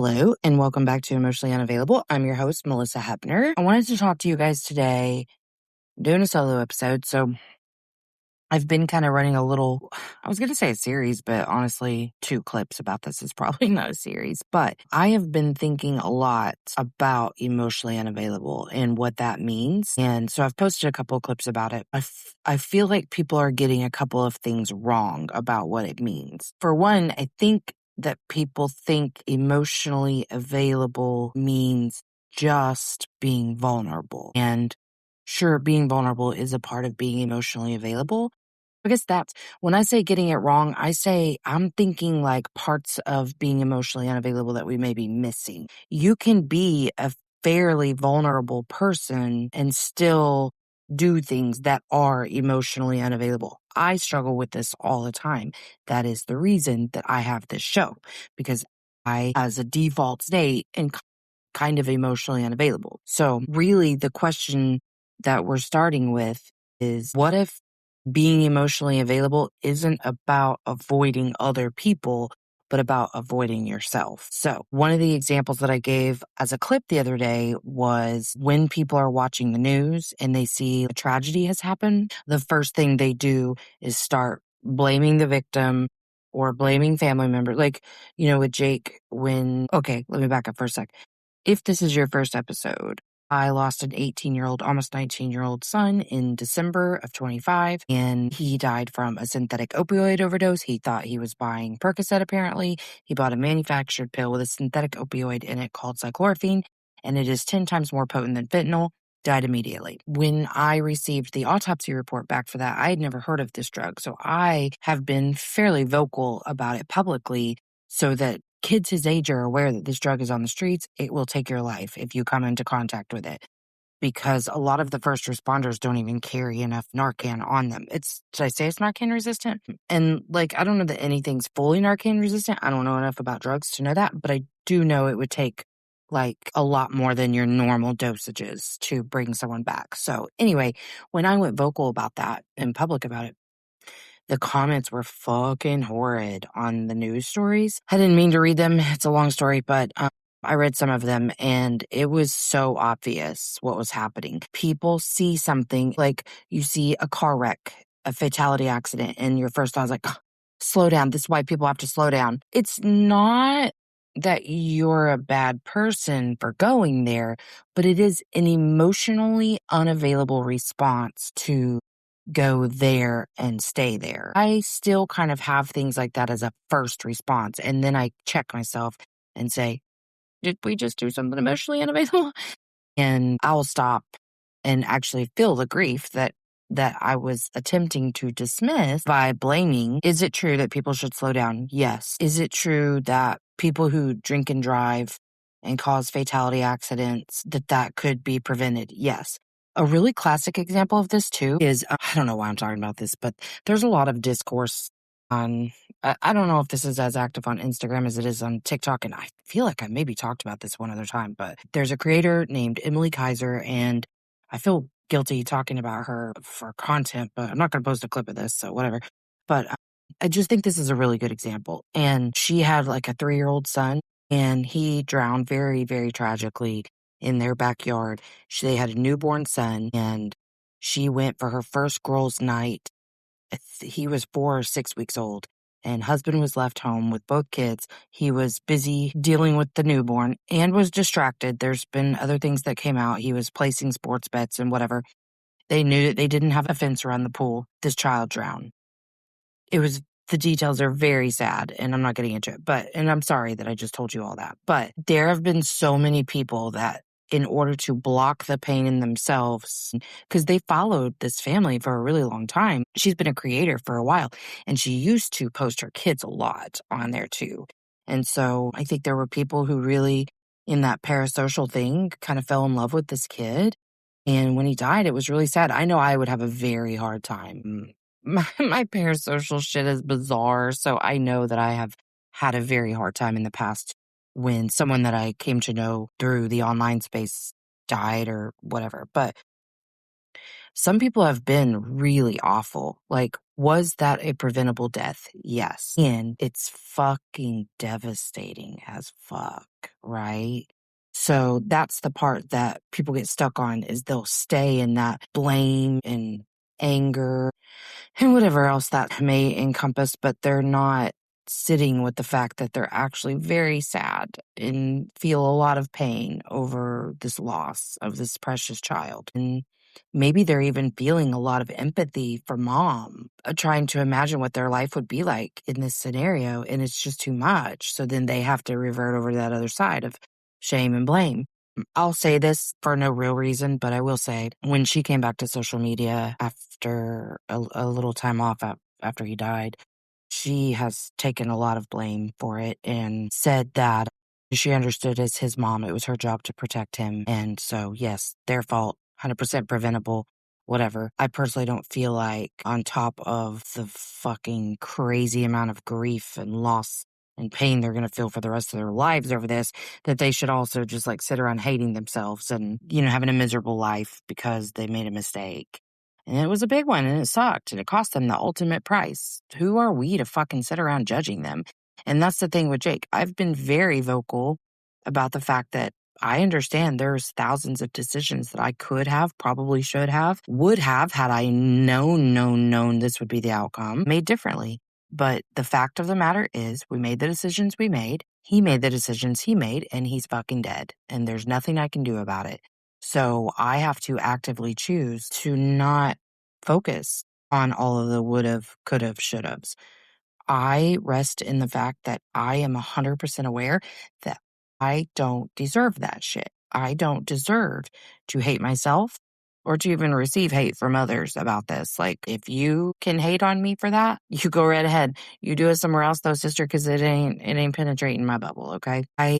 Hello, and welcome back to Emotionally Unavailable. I'm your host, Malisa Hepner. I wanted to talk to you guys today, doing a solo episode. So I've been kind of running I was going to say a series, but honestly, 2 clips about this is probably not a series. But I have been thinking a lot about emotionally unavailable and what that means. And so I've posted a couple of clips about it. I feel like people are getting a couple of things wrong about what it means. For one, I think that people think emotionally available means just being vulnerable. And sure, being vulnerable is a part of being emotionally available. I guess that's when I say getting it wrong, I'm thinking like parts of being emotionally unavailable that we may be missing. You can be a fairly vulnerable person and still do things that are emotionally unavailable. I struggle with this all the time. That is the reason that I have this show, because I, as a default state, am kind of emotionally unavailable. So really the question that we're starting with is, what if being emotionally available isn't about avoiding other people, but about avoiding yourself? So one of the examples that I gave as a clip the other day was when people are watching the news and they see a tragedy has happened, the first thing they do is start blaming the victim or blaming family members. Like, with Jake, okay, let me back up for a sec. If this is your first episode, I lost an 18-year-old, almost 19-year-old son in December of 25, and he died from a synthetic opioid overdose. He thought he was buying Percocet, apparently. He bought a manufactured pill with a synthetic opioid in it called cyclorphine, and it is 10 times more potent than fentanyl. Died immediately. When I received the autopsy report back for that, I had never heard of this drug, so I have been fairly vocal about it publicly so that kids his age are aware that this drug is on the streets. It will take your life if you come into contact with it, because a lot of the first responders don't even carry enough Narcan on them. Should I say it's Narcan resistant? And I don't know that anything's fully Narcan resistant. I don't know enough about drugs to know that, but I do know it would take a lot more than your normal dosages to bring someone back. So anyway, when I went vocal about that in public about it, the comments were fucking horrid on the news stories. I didn't mean to read them. It's a long story, but I read some of them and it was so obvious what was happening. People see something, like you see a car wreck, a fatality accident, and your first thought is like, slow down. This is why people have to slow down. It's not that you're a bad person for going there, but it is an emotionally unavailable response to go there and stay there. I still kind of have things like that as a first response. And then I check myself and say, did we just do something emotionally unavailable? And I'll stop and actually feel the grief that I was attempting to dismiss by blaming. Is it true that people should slow down? Yes. Is it true that people who drink and drive and cause fatality accidents, that could be prevented? Yes. A really classic example of this too is, I don't know why I'm talking about this, but there's a lot of discourse on, I don't know if this is as active on Instagram as it is on TikTok, and I feel like I maybe talked about this one other time, but there's a creator named Emily Kaiser, and I feel guilty talking about her for content, but I'm not going to post a clip of this, so whatever. But I just think this is a really good example. And she had a 3-year-old son, and he drowned very, very tragically in their backyard. They had a newborn son, and she went for her first girls' night. He was 4 or 6 weeks old, and husband was left home with both kids. He was busy dealing with the newborn and was distracted. There's been other things that came out. He was placing sports bets and whatever. They knew that they didn't have a fence around the pool. This child drowned. The details are very sad, and I'm not getting into it, and I'm sorry that I just told you all that. But there have been so many people that, in order to block the pain in themselves, because they followed this family for a really long time. She's been a creator for a while, and she used to post her kids a lot on there too. And so I think there were people who really, in that parasocial thing, kind of fell in love with this kid. And when he died, it was really sad. I know I would have a very hard time. My parasocial shit is bizarre, so I know that I have had a very hard time in the past when someone that I came to know through the online space died or whatever. But Some people have been really awful. Like, was that a preventable death? Yes. And it's fucking devastating as fuck, right? So that's the part that people get stuck on is they'll stay in that blame and anger and whatever else that may encompass, but they're not sitting with the fact that they're actually very sad and feel a lot of pain over this loss of this precious child. And maybe they're even feeling a lot of empathy for mom, trying to imagine what their life would be like in this scenario. And it's just too much. So then they have to revert over to that other side of shame and blame. I'll say this for no real reason, but I will say when she came back to social media after a little time off after he died, she has taken a lot of blame for it and said that she understood as his mom, it was her job to protect him. And so, yes, their fault, 100% preventable, whatever. I personally don't feel like on top of the fucking crazy amount of grief and loss and pain they're going to feel for the rest of their lives over this, that they should also just like sit around hating themselves and, having a miserable life because they made a mistake. And it was a big one and it sucked and it cost them the ultimate price. Who are we to fucking sit around judging them? And that's the thing with Jake. I've been very vocal about the fact that I understand there's thousands of decisions that I could have, probably should have, would have had I known this would be the outcome, made differently. But the fact of the matter is we made the decisions we made. He made the decisions he made and he's fucking dead. And there's nothing I can do about it. So I have to actively choose to not focus on all of the would've, could've, should'ves. I rest in the fact that I am 100% aware that I don't deserve that shit. I don't deserve to hate myself or to even receive hate from others about this. Like, if you can hate on me for that, you go right ahead. You do it somewhere else though, sister, because it ain't penetrating my bubble, okay? I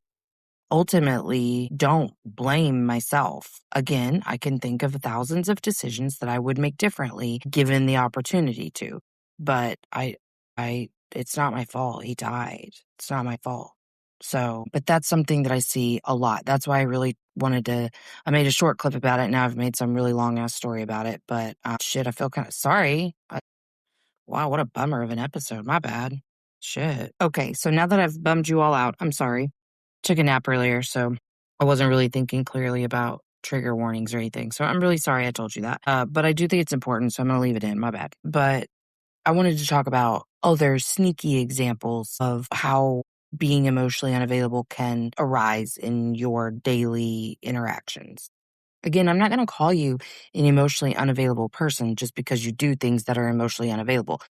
ultimately don't blame myself. Again, I can think of thousands of decisions that I would make differently given the opportunity to. But it's not my fault. He died. It's not my fault. So, but that's something that I see a lot. That's why I really I made a short clip about it. Now I've made some really long ass story about it, but shit, I feel kind of sorry. Wow, what a bummer of an episode. My bad. Shit. Okay, so now that I've bummed you all out, I'm sorry. Took a nap earlier, so I wasn't really thinking clearly about trigger warnings or anything. So I'm really sorry I told you that. But I do think it's important, so I'm going to leave it in. My bad. But I wanted to talk about other sneaky examples of how being emotionally unavailable can arise in your daily interactions. Again, I'm not going to call you an emotionally unavailable person just because you do things that are emotionally unavailable.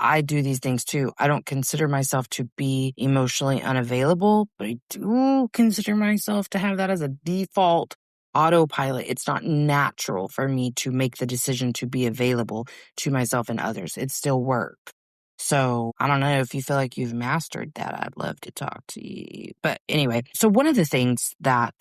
I do these things too. I don't consider myself to be emotionally unavailable, but I do consider myself to have that as a default autopilot. It's not natural for me to make the decision to be available to myself and others. It's still work. So I don't know if you feel like you've mastered that. I'd love to talk to you. But anyway, so one of the things that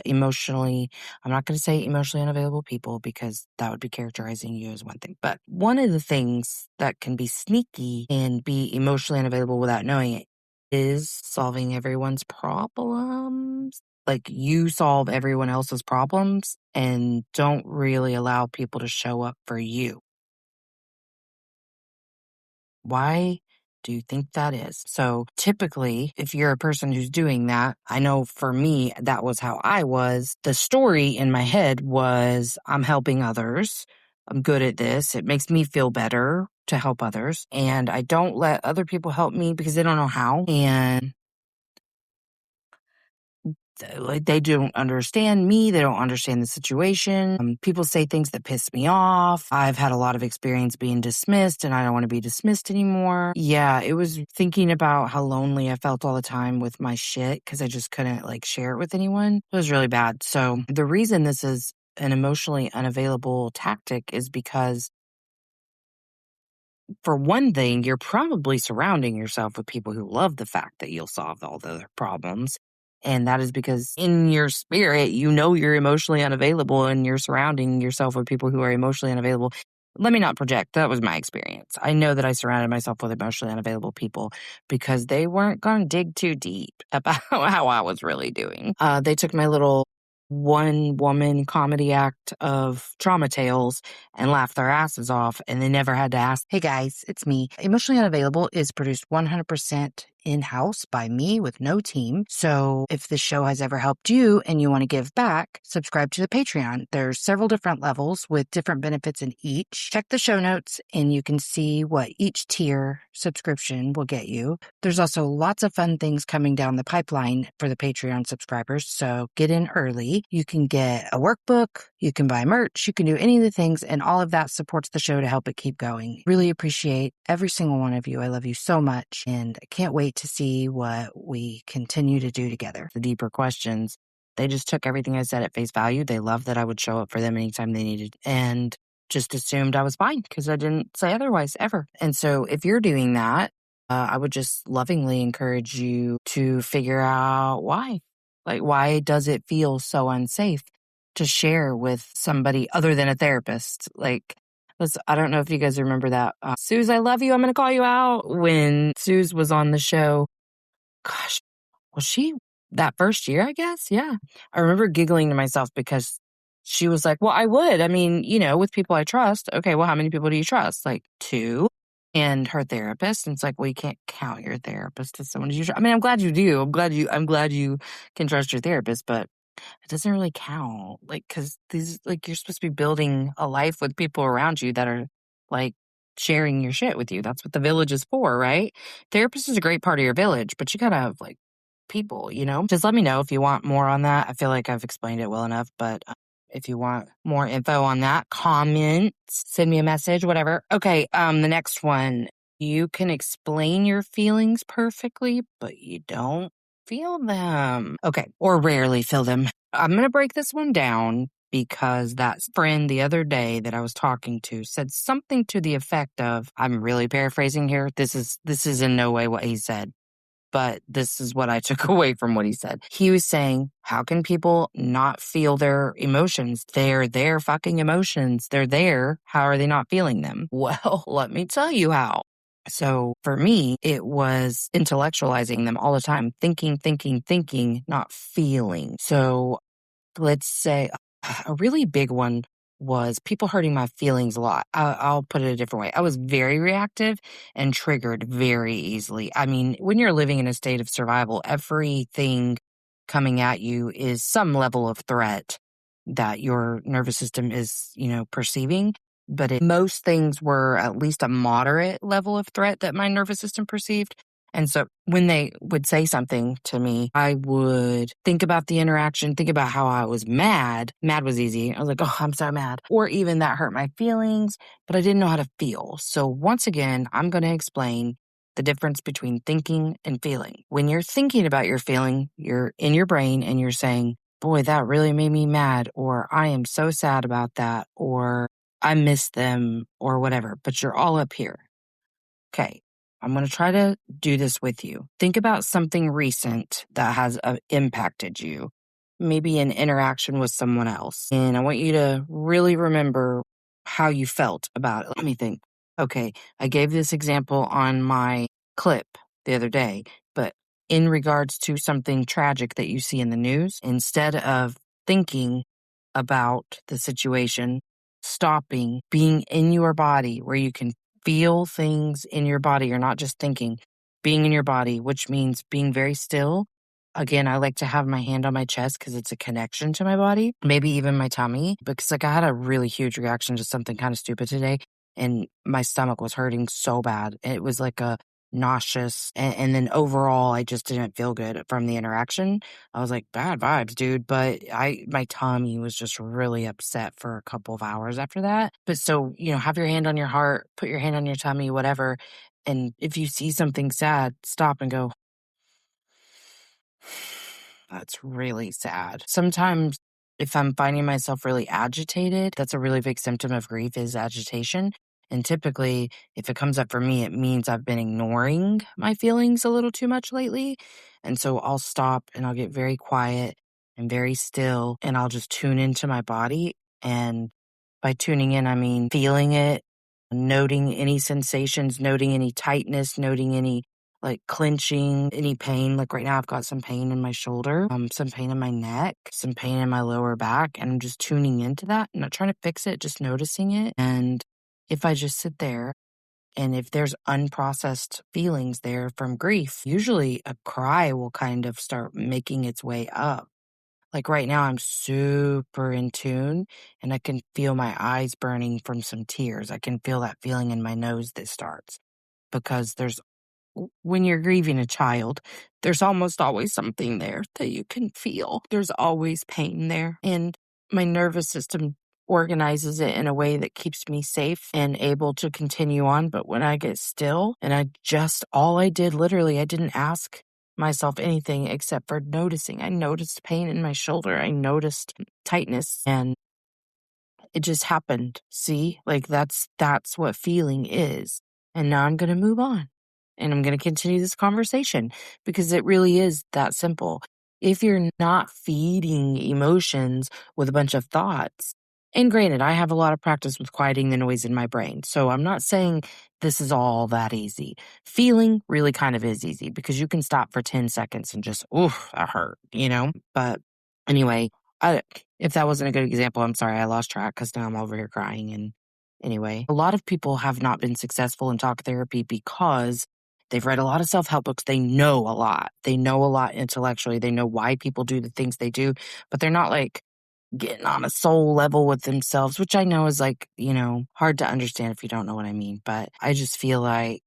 emotionally, I'm not going to say emotionally unavailable people because that would be characterizing you as one thing. But one of the things that can be sneaky and be emotionally unavailable without knowing it is solving everyone's problems. Like you solve everyone else's problems and don't really allow people to show up for you. Why do you think that is? So typically, if you're a person who's doing that, I know for me, that was how I was. The story in my head was I'm helping others. I'm good at this. It makes me feel better to help others. And I don't let other people help me because they don't know how. And like they don't understand me. They don't understand the situation. People say things that piss me off. I've had a lot of experience being dismissed and I don't want to be dismissed anymore. Yeah, it was thinking about how lonely I felt all the time with my shit because I just couldn't like share it with anyone. It was really bad. So the reason this is an emotionally unavailable tactic is because for one thing, you're probably surrounding yourself with people who love the fact that you'll solve all their problems. And that is because in your spirit, you're emotionally unavailable and you're surrounding yourself with people who are emotionally unavailable. Let me not project. That was my experience. I know that I surrounded myself with emotionally unavailable people because they weren't going to dig too deep about how I was really doing. They took my little one woman comedy act of trauma tales and laugh their asses off, and they never had to ask, hey guys, it's me. Emotionally Unavailable is produced 100% in-house by me with no team. So if this show has ever helped you and you want to give back, subscribe to the Patreon. There's several different levels with different benefits in each. Check the show notes and you can see what each tier subscription will get you. There's also lots of fun things coming down the pipeline for the Patreon subscribers, so get in early. You can get a workbook, you can buy merch, you can do any of the things, and all of that supports the show to help it keep going. Really appreciate every single one of you. I love you so much, and I can't wait to see what we continue to do together. The deeper questions, they just took everything I said at face value. They loved that I would show up for them anytime they needed, and just assumed I was fine because I didn't say otherwise ever. And so if you're doing that, I would just lovingly encourage you to figure out why. Like, why does it feel so unsafe to share with somebody other than a therapist? Like, I don't know if you guys remember that. Suze, I love you. I'm going to call you out. When Suze was on the show, gosh, was she that first year, I guess? Yeah. I remember giggling to myself because she was like, well, I would. I mean, with people I trust. Okay, well, how many people do you trust? Like 2. And her therapist. And it's like, well, you can't count your therapist as someone you trust. I mean, I'm glad you do. I'm glad you can trust your therapist, but it doesn't really count. Like, cause you're supposed to be building a life with people around you that are like sharing your shit with you. That's what the village is for, right? Therapist is a great part of your village, but you gotta have like people, Just let me know if you want more on that. I feel like I've explained it well enough, but if you want more info on that, comment, send me a message, whatever. Okay, the next one. You can explain your feelings perfectly, but you don't feel them. Okay, or rarely feel them. I'm going to break this one down because that friend the other day that I was talking to said something to the effect of, I'm really paraphrasing here. This is in no way what he said, but this is what I took away from what he said. He was saying, how can people not feel their emotions? They're their fucking emotions. They're there. How are they not feeling them? Well, let me tell you how. So for me, it was intellectualizing them all the time, thinking, not feeling. So let's say a really big one was people hurting my feelings a lot. I'll put it a different way. I was very reactive and triggered very easily. I mean, when you're living in a state of survival, everything coming at you is some level of threat that your nervous system is, perceiving. But most things were at least a moderate level of threat that my nervous system perceived. And so when they would say something to me, I would think about the interaction, think about how I was mad. Mad was easy. I was like, oh, I'm so mad. Or even that hurt my feelings, but I didn't know how to feel. So once again, I'm going to explain the difference between thinking and feeling. When you're thinking about your feeling, you're in your brain and you're saying, boy, that really made me mad, or I am so sad about that, or I miss them, or whatever, but you're all up here. Okay, I'm going to try to do this with you. Think about something recent that has impacted you, maybe an interaction with someone else. And I want you to really remember how you felt about it. Let me think. Okay, I gave this example on my clip the other day, but in regards to something tragic that you see in the news, instead of thinking about the situation, stopping, being in your body where you can feel things in your body. You're not just thinking, being in your body, which means being very still. Again, I like to have my hand on my chest because it's a connection to my body, maybe even my tummy, because I had a really huge reaction to something kind of stupid today and my stomach was hurting so bad. It was like a nauseous. And then overall, I just didn't feel good from the interaction. I was like, bad vibes, dude. But my tummy was just really upset for a couple of hours after that. But so, have your hand on your heart, put your hand on your tummy, whatever. And if you see something sad, stop and go, that's really sad. Sometimes if I'm finding myself really agitated, that's a really big symptom of grief is agitation. And typically, if it comes up for me, it means I've been ignoring my feelings a little too much lately. And so I'll stop and I'll get very quiet and very still and I'll just tune into my body. And by tuning in, I mean feeling it, noting any sensations, noting any tightness, noting any like clenching, any pain. Like right now, I've got some pain in my shoulder, some pain in my neck, some pain in my lower back. And I'm just tuning into that, not trying to fix it, just noticing it. And if I just sit there and if there's unprocessed feelings there from grief, usually a cry will kind of start making its way up. Like right now, I'm super in tune and I can feel my eyes burning from some tears. I can feel that feeling in my nose that starts because when you're grieving a child, there's almost always something there that you can feel. There's always pain there. And my nervous system organizes it in a way that keeps me safe and able to continue on. But when I get still and all I did, literally, I didn't ask myself anything except for noticing. I noticed pain in my shoulder. I noticed tightness and it just happened. See? Like that's what feeling is. And now I'm going to move on. And I'm going to continue this conversation because it really is that simple. If you're not feeding emotions with a bunch of thoughts, and granted, I have a lot of practice with quieting the noise in my brain. So I'm not saying this is all that easy. Feeling really kind of is easy because you can stop for 10 seconds and just, oof, that hurt, you know? But anyway, I, if that wasn't a good example, I'm sorry, I lost track because now I'm over here crying. And anyway, a lot of people have not been successful in talk therapy because they've read a lot of self-help books. They know a lot. They know a lot intellectually. They know why people do the things they do, but they're not like getting on a soul level with themselves, which I know is like, hard to understand if you don't know what I mean. But I just feel like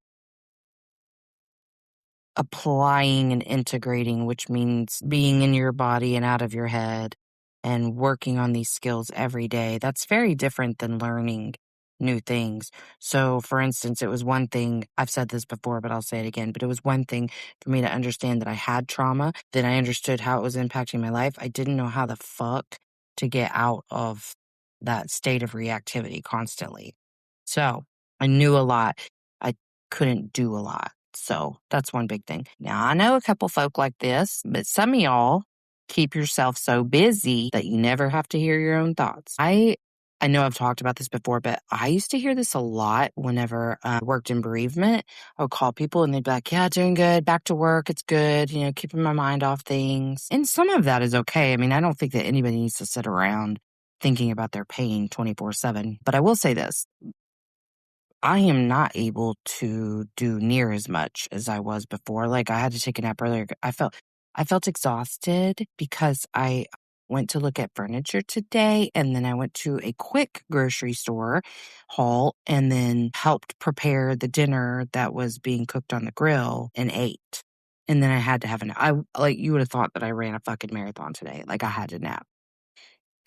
applying and integrating, which means being in your body and out of your head and working on these skills every day. That's very different than learning new things. So, for instance, it was one thing, I've said this before, but I'll say it again, but it was one thing for me to understand that I had trauma. Then I understood how it was impacting my life. I didn't know how the fuck to get out of that state of reactivity constantly. So, I knew a lot. I couldn't do a lot. So that's one big thing. Now, I know a couple folk like this, but some of y'all keep yourself so busy that you never have to hear your own thoughts. I know I've talked about this before, but I used to hear this a lot whenever I worked in bereavement. I would call people and they'd be like, yeah, doing good, back to work, it's good, keeping my mind off things. And some of that is okay. I mean, I don't think that anybody needs to sit around thinking about their pain 24/7. But I will say this. I am not able to do near as much as I was before. Like I had to take a nap earlier. I felt exhausted because I went to look at furniture today and then I went to a quick grocery store haul and then helped prepare the dinner that was being cooked on the grill and ate. And then I had to have like you would have thought that I ran a fucking marathon today. Like I had to nap.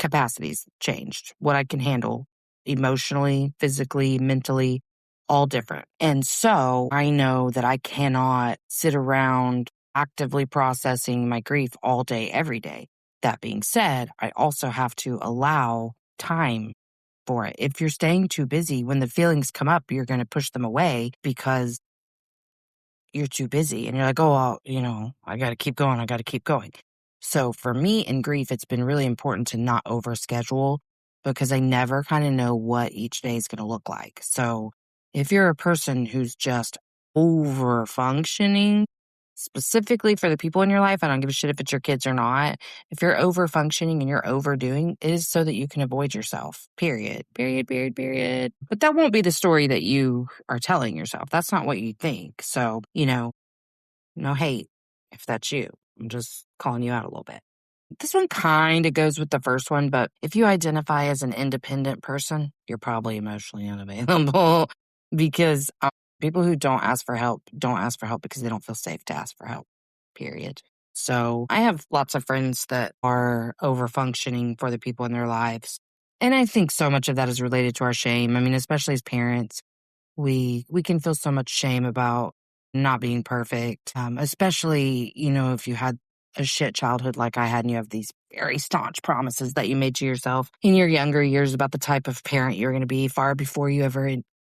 Capacities changed. What I can handle emotionally, physically, mentally, all different. And so I know that I cannot sit around actively processing my grief all day, every day. That being said, I also have to allow time for it. If you're staying too busy, when the feelings come up, you're going to push them away because you're too busy and you're like, oh, well, I got to keep going. I got to keep going. So for me in grief, it's been really important to not overschedule because I never kind of know what each day is going to look like. So if you're a person who's just over functioning, specifically for the people in your life, I don't give a shit if it's your kids or not. If you're over functioning and you're overdoing, it is so that you can avoid yourself. Period. Period, period, period. But that won't be the story that you are telling yourself. That's not what you think. So, no hate if that's you. I'm just calling you out a little bit. This one kind of goes with the first one, but if you identify as an independent person, you're probably emotionally unavailable because people who don't ask for help because they don't feel safe to ask for help, period. So I have lots of friends that are over functioning for the people in their lives. And I think so much of that is related to our shame. I mean, especially as parents, we can feel so much shame about not being perfect, especially, if you had a shit childhood like I had and you have these very staunch promises that you made to yourself in your younger years about the type of parent you're going to be far before you ever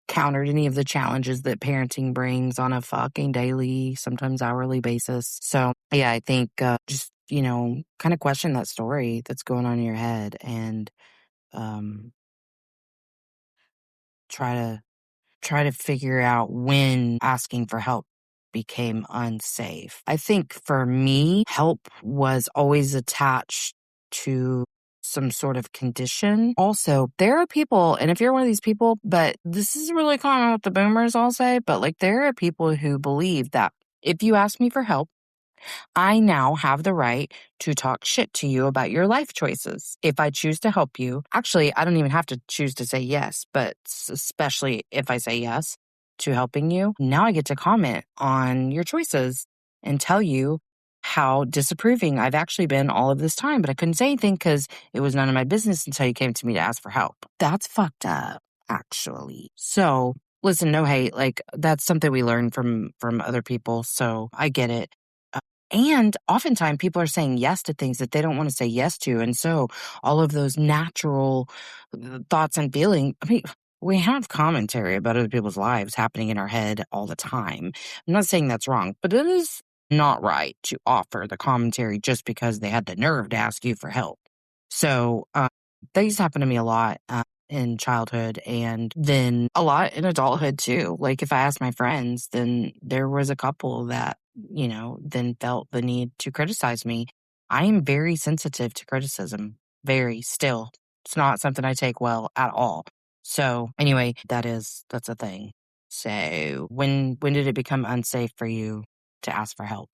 encountered any of the challenges that parenting brings on a fucking daily, sometimes hourly basis. So, yeah, I think just, kind of question that story that's going on in your head and um, try to figure out when asking for help became unsafe. I think for me, help was always attached to some sort of condition. Also, there are people, and if you're one of these people, but this is really common with the boomers, I'll say, but like there are people who believe that if you ask me for help, I now have the right to talk shit to you about your life choices. If I choose to help you, actually, I don't even have to choose to say yes, but especially if I say yes to helping you, now I get to comment on your choices and tell you how disapproving I've actually been all of this time. But I couldn't say anything because it was none of my business until you came to me to ask for help. That's fucked up, actually. So listen, no hate. Like that's something we learn from other people. So I get it. And oftentimes people are saying yes to things that they don't want to say yes to. And so all of those natural thoughts and feelings, I mean, we have commentary about other people's lives happening in our head all the time. I'm not saying that's wrong, but it is not right to offer the commentary just because they had the nerve to ask you for help. So that used to happen to me a lot. In childhood and then a lot in adulthood too. Like if I asked my friends, then there was a couple that, then felt the need to criticize me. I am very sensitive to criticism, very still. It's not something I take well at all. So anyway, that's a thing. So when did it become unsafe for you to ask for help?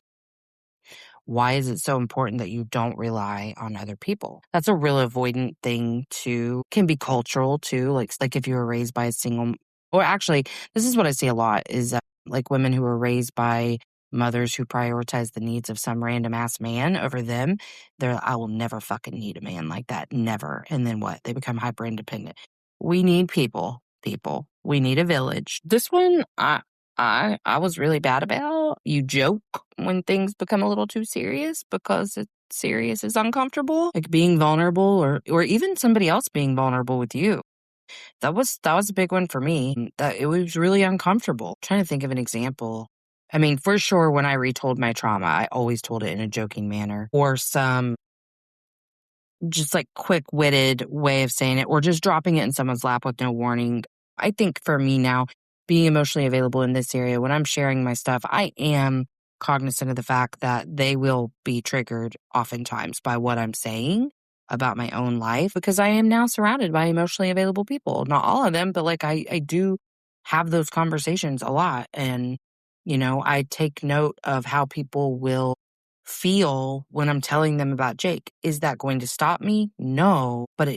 Why is it so important that you don't rely on other people? That's a real avoidant thing too. Can be cultural too. Like if you were raised by a single, or actually, this is what I see a lot is like women who were raised by mothers who prioritize the needs of some random ass man over them. I will never fucking need a man like that. Never. And then what? They become hyper independent. We need people. We need a village. This one, I was really bad about. You joke when things become a little too serious because it's serious is uncomfortable. Like being vulnerable or even somebody else being vulnerable with you. That was a big one for me. That it was really uncomfortable. I'm trying to think of an example. I mean, for sure, when I retold my trauma, I always told it in a joking manner or some just like quick-witted way of saying it or just dropping it in someone's lap with no warning. I think for me now, being emotionally available in this area, when I'm sharing my stuff, I am cognizant of the fact that they will be triggered oftentimes by what I'm saying about my own life because I am now surrounded by emotionally available people. Not all of them, but like I do have those conversations a lot. And, I take note of how people will feel when I'm telling them about Jake. Is that going to stop me? No, but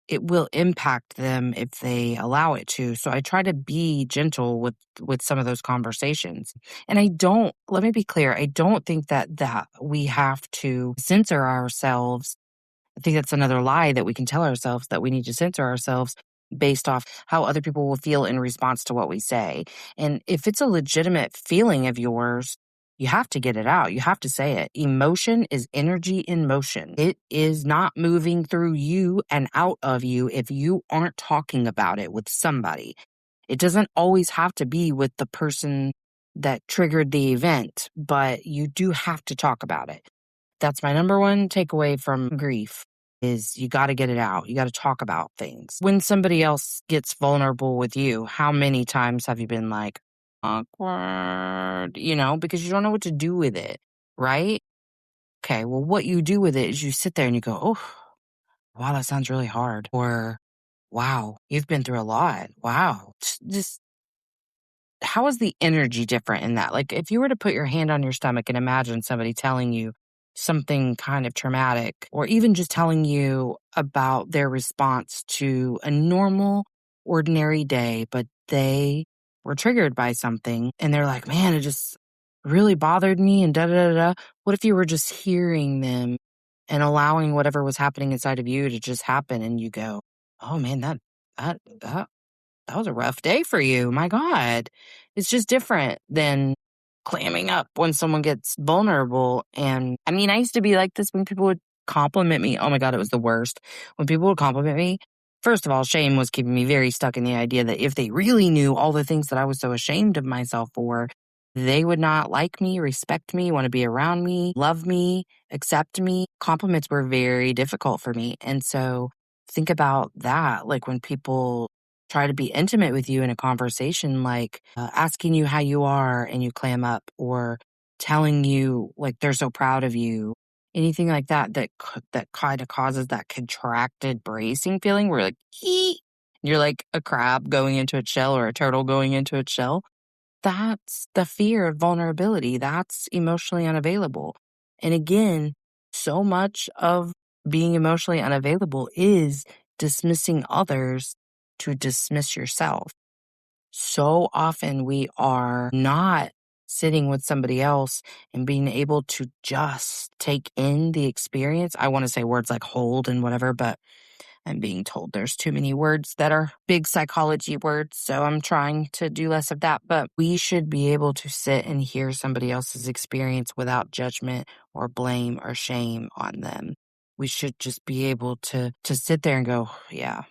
it will impact them if they allow it to. So I try to be gentle with some of those conversations. And let me be clear, I don't think that we have to censor ourselves. I think that's another lie that we can tell ourselves that we need to censor ourselves based off how other people will feel in response to what we say. And if it's a legitimate feeling of yours, you have to get it out. You have to say it. Emotion is energy in motion. It is not moving through you and out of you if you aren't talking about it with somebody. It doesn't always have to be with the person that triggered the event, but you do have to talk about it. That's my number one takeaway from grief is you got to get it out. You got to talk about things. When somebody else gets vulnerable with you, how many times have you been like, awkward, because you don't know what to do with it, right? Okay, well, what you do with it is you sit there and you go, oh, wow, that sounds really hard. Or, wow, you've been through a lot. Wow. Just how is the energy different in that? Like if you were to put your hand on your stomach and imagine somebody telling you something kind of traumatic, or even just telling you about their response to a normal, ordinary day, but they were triggered by something and they're like, man, it just really bothered me and da da da da. What if you were just hearing them and allowing whatever was happening inside of you to just happen and you go, oh man, that that was a rough day for you. My God. It's just different than clamming up when someone gets vulnerable. And I mean, I used to be like this when people would compliment me. Oh my God, it was the worst. When people would compliment me, first of all, shame was keeping me very stuck in the idea that if they really knew all the things that I was so ashamed of myself for, they would not like me, respect me, want to be around me, love me, accept me. Compliments were very difficult for me. And so think about that. Like when people try to be intimate with you in a conversation, like asking you how you are and you clam up, or telling you like they're so proud of you, anything like that that kind of causes that contracted bracing feeling where like you're like a crab going into its shell or a turtle going into its shell. That's the fear of vulnerability. That's emotionally unavailable. And again, so much of being emotionally unavailable is dismissing others to dismiss yourself. So often we are not sitting with somebody else and being able to just take in the experience. I want to say words like hold and whatever, but I'm being told there's too many words that are big psychology words, so I'm trying to do less of that. But we should be able to sit and hear somebody else's experience without judgment or blame or shame on them. We should just be able to sit there and go, yeah,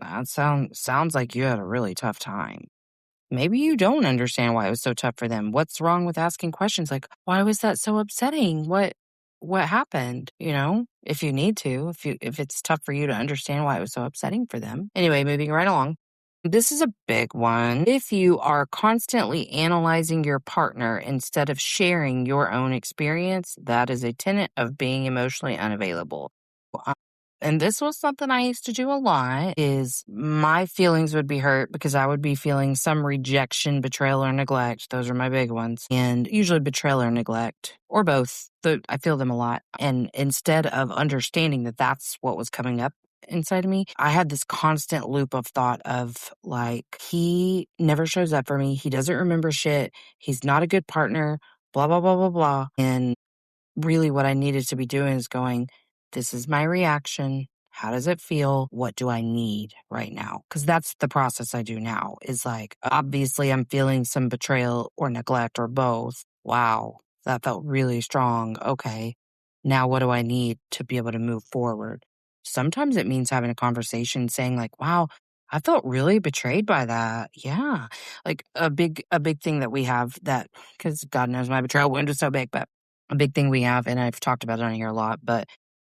that sounds like you had a really tough time. Maybe you don't understand why it was so tough for them. What's wrong with asking questions like, why was that so upsetting? What happened? If you need to, if it's tough for you to understand why it was so upsetting for them. Anyway, moving right along. This is a big one. If you are constantly analyzing your partner instead of sharing your own experience, that is a tenet of being emotionally unavailable. Um, And this was something I used to do a lot, is my feelings would be hurt because I would be feeling some rejection, betrayal, or neglect. Those are my big ones. And usually betrayal or neglect, or both. I feel them a lot. And instead of understanding that that's what was coming up inside of me, I had this constant loop of thought of like, he never shows up for me. He doesn't remember shit. He's not a good partner, blah, blah, blah, blah, blah. And really what I needed to be doing is going, this is my reaction. How does it feel? What do I need right now? Because that's the process I do now, is like, obviously I'm feeling some betrayal or neglect or both. Wow, that felt really strong. Okay. Now what do I need to be able to move forward? Sometimes it means having a conversation saying like, wow, I felt really betrayed by that. Yeah. Like a big thing that we have that, because God knows my betrayal wound is so big, but a big thing we have, and I've talked about it on here a lot, but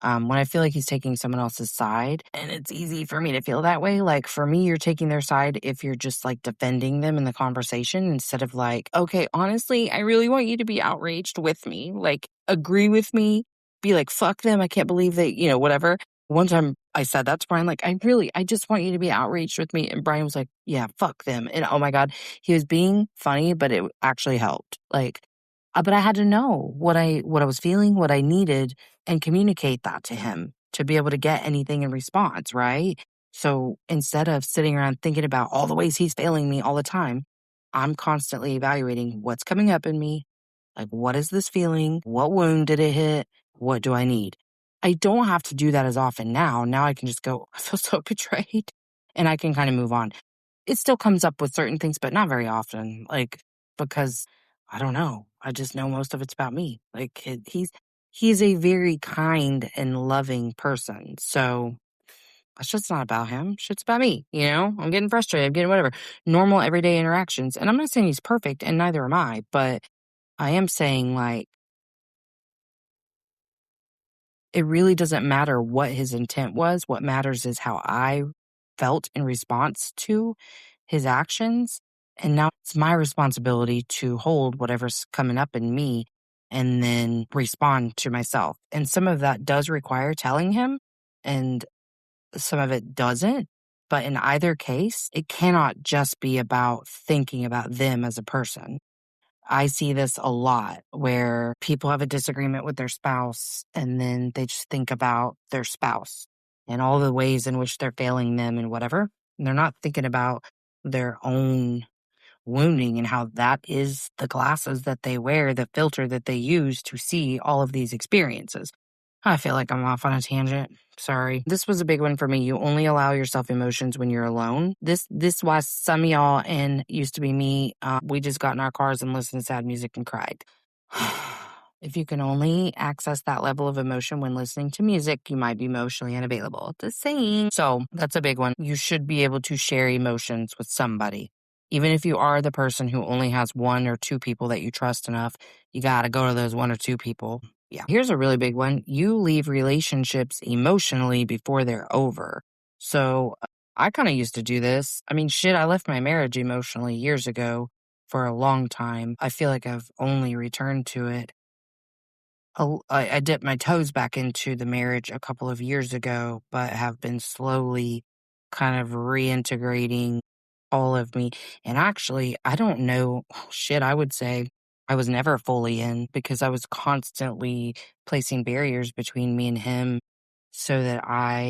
when I feel like he's taking someone else's side, and it's easy for me to feel that way. Like for me, you're taking their side if you're just like defending them in the conversation instead of like, okay, honestly, I really want you to be outraged with me. Like agree with me, be like, fuck them. I can't believe they, whatever. One time I said that to Brian, like, I just want you to be outraged with me. And Brian was like, yeah, fuck them. And oh my God, he was being funny, but it actually helped. Like, but I had to know what I was feeling, what I needed, and communicate that to him to be able to get anything in response, right? So instead of sitting around thinking about all the ways he's failing me all the time, I'm constantly evaluating what's coming up in me. Like, what is this feeling? What wound did it hit? What do I need? I don't have to do that as often now. Now I can just go, I feel so betrayed, and I can kind of move on. It still comes up with certain things, but not very often. Like, because I don't know. I just know most of it's about me. Like he's a very kind and loving person. So it's just not about him. Shit's about me. I'm getting frustrated. I'm getting whatever. Normal everyday interactions. And I'm not saying he's perfect, and neither am I, but I am saying like it really doesn't matter what his intent was. What matters is how I felt in response to his actions. And now it's my responsibility to hold whatever's coming up in me and then respond to myself. And some of that does require telling him, and some of it doesn't. But in either case, it cannot just be about thinking about them as a person. I see this a lot where people have a disagreement with their spouse and then they just think about their spouse and all the ways in which they're failing them and whatever. And they're not thinking about their own wounding and how that is the glasses that they wear, the filter that they use to see all of these experiences. I feel like I'm off on a tangent. Sorry. This was a big one for me. You only allow yourself emotions when you're alone. This was some of y'all, and used to be me. We just got in our cars and listened to sad music and cried. If you can only access that level of emotion when listening to music, you might be emotionally unavailable. Just saying. So that's a big one. You should be able to share emotions with somebody. Even if you are the person who only has one or two people that you trust enough, you got to go to those one or two people. Yeah. Here's a really big one. You leave relationships emotionally before they're over. So I kind of used to do this. I mean, shit, I left my marriage emotionally years ago for a long time. I feel like I've only returned to it. I dipped my toes back into the marriage a couple of years ago, but have been slowly kind of reintegrating all of me. And actually, I don't know, shit, I would say I was never fully in because I was constantly placing barriers between me and him so that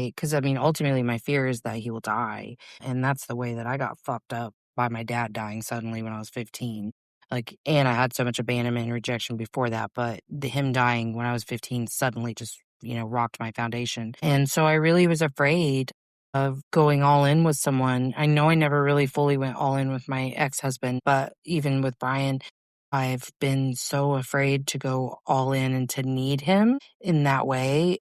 because I mean, ultimately, my fear is that he will die. And that's the way that I got fucked up by my dad dying suddenly when I was 15. Like, and I had so much abandonment and rejection before that, but him dying when I was 15 suddenly just, rocked my foundation. And so I really was afraid of going all in with someone. I know I never really fully went all in with my ex-husband, but even with Brian, I've been so afraid to go all in and to need him in that way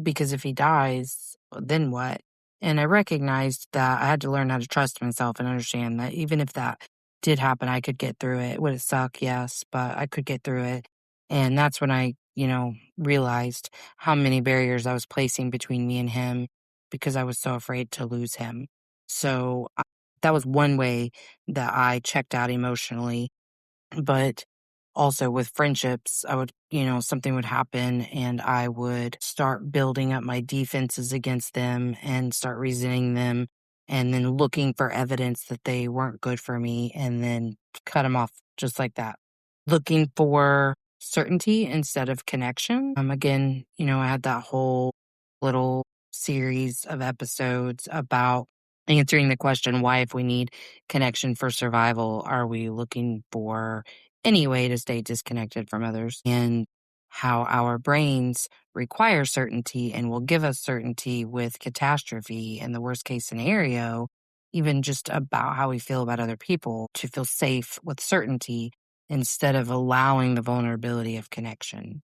because if he dies, then what? And I recognized that I had to learn how to trust myself and understand that even if that did happen, I could get through it. Would it suck? Yes, but I could get through it. And that's when I, realized how many barriers I was placing between me and him because I was so afraid to lose him. So that was one way that I checked out emotionally. But also with friendships, I would, something would happen and I would start building up my defenses against them and start reasoning them and then looking for evidence that they weren't good for me and then cut them off just like that. Looking for certainty instead of connection. Again, I had that whole little series of episodes about answering the question, why, if we need connection for survival, are we looking for any way to stay disconnected from others? And how our brains require certainty and will give us certainty with catastrophe and the worst case scenario, even just about how we feel about other people to feel safe with certainty instead of allowing the vulnerability of connection.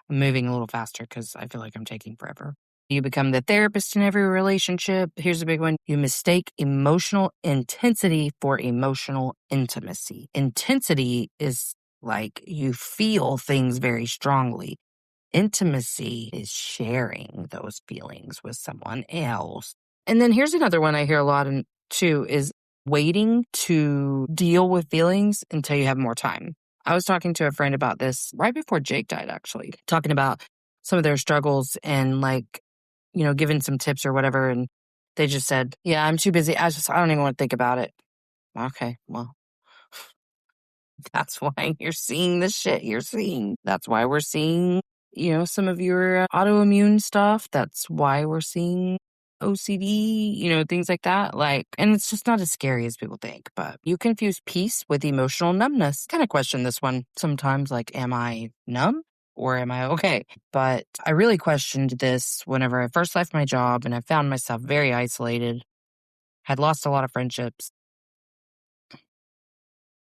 I'm moving a little faster because I feel like I'm taking forever. You become the therapist in every relationship. Here's a big one. You mistake emotional intensity for emotional intimacy. Intensity is like you feel things very strongly. Intimacy is sharing those feelings with someone else. And then here's another one I hear a lot too is waiting to deal with feelings until you have more time. I was talking to a friend about this right before Jake died, actually, talking about some of their struggles and giving some tips or whatever. And they just said, yeah, I'm too busy. I don't even want to think about it. Okay, well, that's why you're seeing the shit you're seeing. That's why we're seeing, some of your autoimmune stuff. That's why we're seeing OCD, things like that. And it's just not as scary as people think, but you confuse peace with emotional numbness. Kind of question this one sometimes, am I numb or am I okay? But I really questioned this whenever I first left my job and I found myself very isolated, had lost a lot of friendships,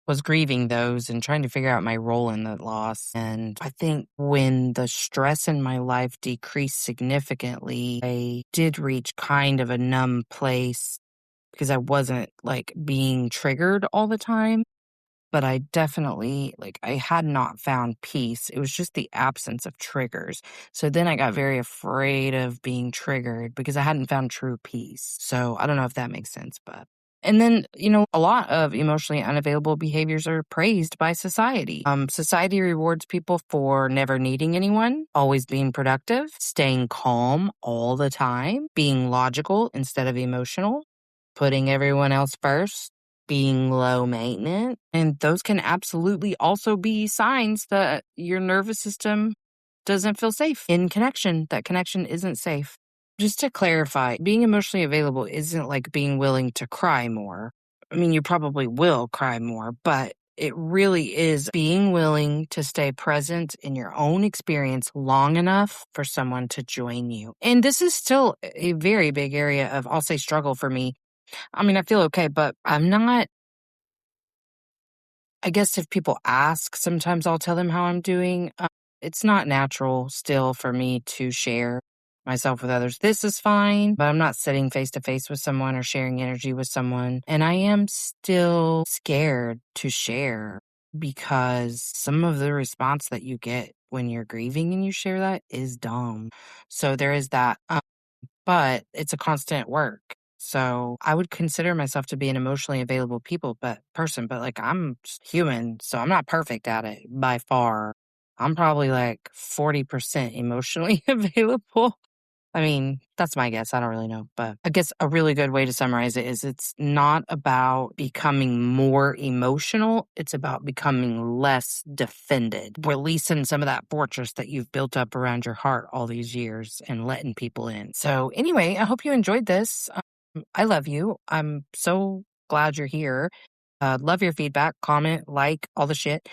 was grieving those and trying to figure out my role in the loss. And I think when the stress in my life decreased significantly, I did reach kind of a numb place because I wasn't being triggered all the time. But I definitely, I had not found peace. It was just the absence of triggers. So then I got very afraid of being triggered because I hadn't found true peace. So I don't know if that makes sense, but. And then, a lot of emotionally unavailable behaviors are praised by society. Society rewards people for never needing anyone, always being productive, staying calm all the time, being logical instead of emotional, putting everyone else first, being low maintenance. And those can absolutely also be signs that your nervous system doesn't feel safe in connection. That connection isn't safe. Just to clarify, being emotionally available isn't like being willing to cry more. I mean, you probably will cry more, but it really is being willing to stay present in your own experience long enough for someone to join you. And this is still a very big area of, I'll say, struggle for me. I mean, I feel okay, but I'm not. I guess if people ask, sometimes I'll tell them how I'm doing. It's not natural still for me to share myself with others. This is fine, but I'm not sitting face to face with someone or sharing energy with someone. And I am still scared to share because some of the response that you get when you're grieving and you share that is dumb. So there is that. But it's a constant work. So I would consider myself to be an emotionally available person, but like I'm just human, so I'm not perfect at it by far. I'm probably like 40% emotionally available. I mean, that's my guess. I don't really know. But I guess a really good way to summarize it is it's not about becoming more emotional. It's about becoming less defended, releasing some of that fortress that you've built up around your heart all these years and letting people in. So, anyway, I hope you enjoyed this. I love you. I'm so glad you're here. Love your feedback, comment, like, all the shit.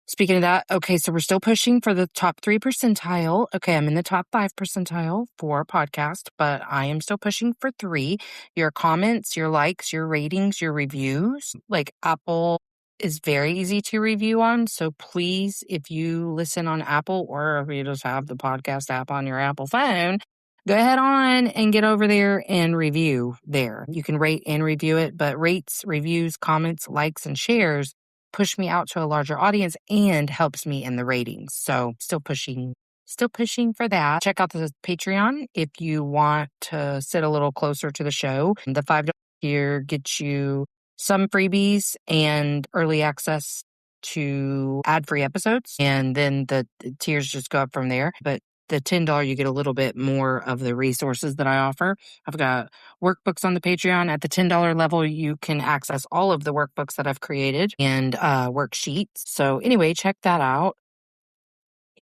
Speaking of that, okay, so we're still pushing for the top 3 percentile. Okay, I'm in the top 5 percentile for podcast, but I am still pushing for 3. Your comments, your likes, your ratings, your reviews, like Apple is very easy to review on. So please, if you listen on Apple or if you just have the podcast app on your Apple phone, go ahead on and get over there and review there. You can rate and review it, but rates, reviews, comments, likes, and shares push me out to a larger audience and helps me in the ratings. So still pushing for that. Check out the Patreon if you want to sit a little closer to the show. The $5 tier gets you some freebies and early access to ad-free episodes. And then the tiers just go up from there. But the $10, you get a little bit more of the resources that I offer. I've got workbooks on the Patreon. At the $10 level, you can access all of the workbooks that I've created and worksheets. So anyway, check that out.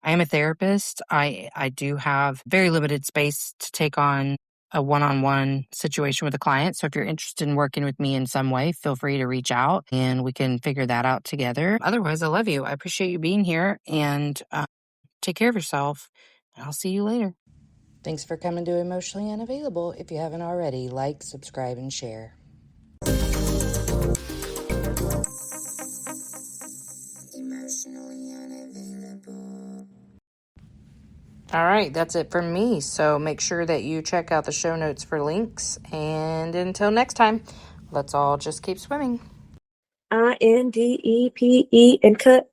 I am a therapist. I do have very limited space to take on a one-on-one situation with a client. So if you're interested in working with me in some way, feel free to reach out and we can figure that out together. Otherwise, I love you. I appreciate you being here and take care of yourself. I'll see you later. Thanks for coming to Emotionally Unavailable. If you haven't already, like, subscribe, and share. Emotionally Unavailable. All right, that's it from me. So make sure that you check out the show notes for links. And until next time, let's all just keep swimming. INDEPE and cut.